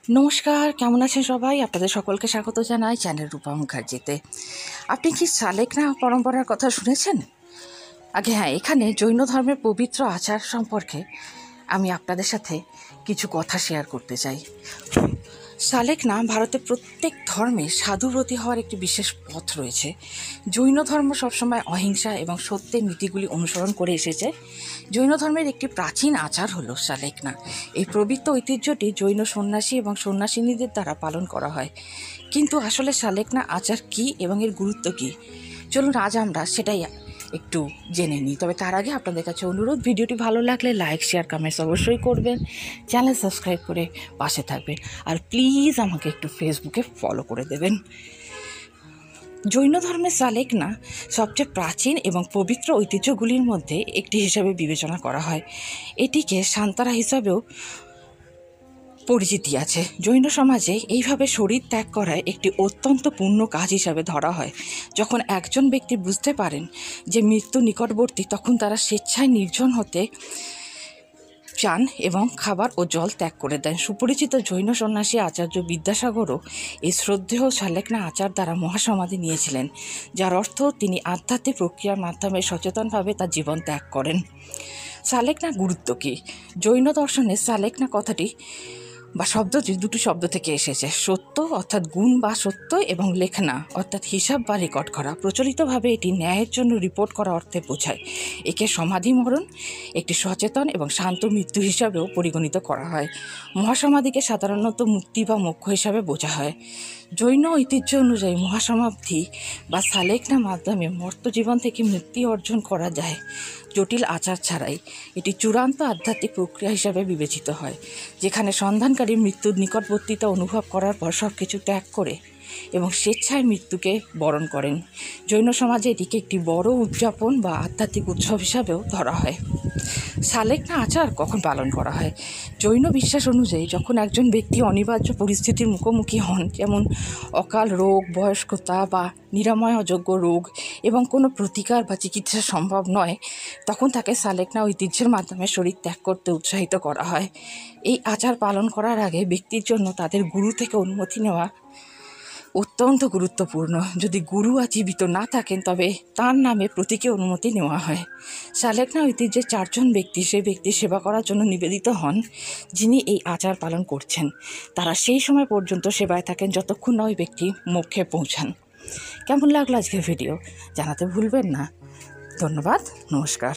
নমস্কার, কেমন আছেন সবাই? আপনাদের সকলকে স্বাগত জানাই চ্যানেল রূপা মুখার্জিতে। আপনি কি সালেকনা পরম্পরার কথা শুনেছেন? আগে হ্যাঁ, এখানে জৈন ধর্মের পবিত্র আচার সম্পর্কে আমি আপনাদের সাথে কিছু কথা শেয়ার করতে চাই। সালেকনা ভারতের প্রত্যেক ধর্মে সাধুব্রতী হওয়ার একটি বিশেষ পথ রয়েছে। জৈন ধর্ম সবসময় অহিংসা এবং সত্যের নীতিগুলি অনুসরণ করে এসেছে। জৈন ধর্মের একটি প্রাচীন আচার হলো সালেকনা। এই পবিত্র ঐতিহ্যটি জৈন সন্ন্যাসী এবং সন্ন্যাসিনীদের দ্বারা পালন করা হয়। কিন্তু আসলে সালেকনা আচার কী এবং এর গুরুত্ব কী, চলুন আজ আমরা সেটাই একটু জেনে নিই। তবে তার আগে আপনাদের কাছে অনুরোধ, ভিডিওটি ভালো লাগলে লাইক, শেয়ার, কমেন্টস অবশ্যই করবেন, চ্যানেল সাবস্ক্রাইব করে পাশে থাকবেন, আর প্লিজ আমাকে একটু ফেসবুকে ফলো করে দেবেন। জৈন ধর্মের সালেকনা সবচেয়ে প্রাচীন এবং পবিত্র ঐতিহ্যগুলির মধ্যে একটি হিসাবে বিবেচনা করা হয়। এটিকে শান্তারা হিসাবেও পরিচিতি আছে। জৈন সমাজে এইভাবে শরীর ত্যাগ করায় একটি অত্যন্ত পূর্ণ কাজ হিসাবে ধরা হয়। যখন একজন ব্যক্তি বুঝতে পারেন যে মৃত্যু নিকটবর্তী, তখন তারা স্বেচ্ছায় নির্জন হতে চান এবং খাবার ও জল ত্যাগ করে দেন। সুপরিচিত জৈন সন্ন্যাসী আচার্য বিদ্যাসাগরও এই শ্রদ্ধেয় সালেকনা আচার দ্বারা মহাসমাধি নিয়েছিলেন, যার অর্থ তিনি আধ্যাত্মিক প্রক্রিয়ার মাধ্যমে সচেতনভাবে তার জীবন ত্যাগ করেন। সালেকনা গুরুত্ব কী? জৈন দর্শনে সালেকনা কথাটি বা শব্দটি দুটি শব্দ থেকে এসেছে। সত্য অর্থাৎ গুণ বা সত্য, এবং লেখনা অর্থাৎ হিসাব বা রেকর্ড করা। প্রচলিতভাবে এটি ন্যায়ের জন্য রিপোর্ট করা অর্থে বোঝায়। একে সমাধি মরণ, একটি সচেতন এবং শান্ত মৃত্যু হিসাবেও পরিগণিত করা হয়। মহাসমাধিকে সাধারণত মুক্তি বা মোক্ষ হিসাবে বোঝা হয়। জৈন ঐতিহ্য অনুযায়ী মহাসমাধি বা সালেকনা মাধ্যমে মর্ত্যজীবন থেকে মুক্তি অর্জন করা যায়। জটিল আচার ছাড়াই এটি চূড়ান্ত আধ্যাত্মিক প্রক্রিয়া হিসাবে বিবেচিত হয়, যেখানে সন্ধানকারী মৃত্যুর নিকটবর্তিতা অনুভব করার পর সব কিছু ত্যাগ করে এবং স্বেচ্ছায় মৃত্যুকে বরণ করেন। জৈন সমাজে এটিকে একটি বড় উদযাপন বা আধ্যাত্মিক উৎসব হিসাবেও ধরা হয়। সালেকনা আচার কখন পালন করা হয়? জৈন বিশ্বাস অনুযায়ী যখন একজন ব্যক্তি অনিবার্য পরিস্থিতির মুখোমুখি হন, যেমন অকাল রোগ, বয়স্কতা বা নিরাময় অযোগ্য রোগ, এবং কোনো প্রতিকার বা চিকিৎসা সম্ভব নয়, তখন তাকে সালেকনা ঐতিহ্যের মাধ্যমে শরীর ত্যাগ করতে উৎসাহিত করা হয়। এই আচার পালন করার আগে ব্যক্তির জন্য তাদের গুরু থেকে অনুমতি নেওয়া অত্যন্ত গুরুত্বপূর্ণ। যদি গুরু জীবিত না থাকেন, তবে তার নামে প্রতীকী অনুমতি নেওয়া হয়। সালেকনা ঐতিহ্যের 4 জন ব্যক্তি সেই ব্যক্তির সেবা করার জন্য নিবেদিত হন, যিনি এই আচার পালন করছেন। তারা সেই সময় পর্যন্ত সেবায় থাকেন যতক্ষণ না ওই ব্যক্তি মোক্ষে পৌঁছান। কেমন লাগলো আজকের ভিডিও জানাতে ভুলবেন না। ধন্যবাদ, নমস্কার।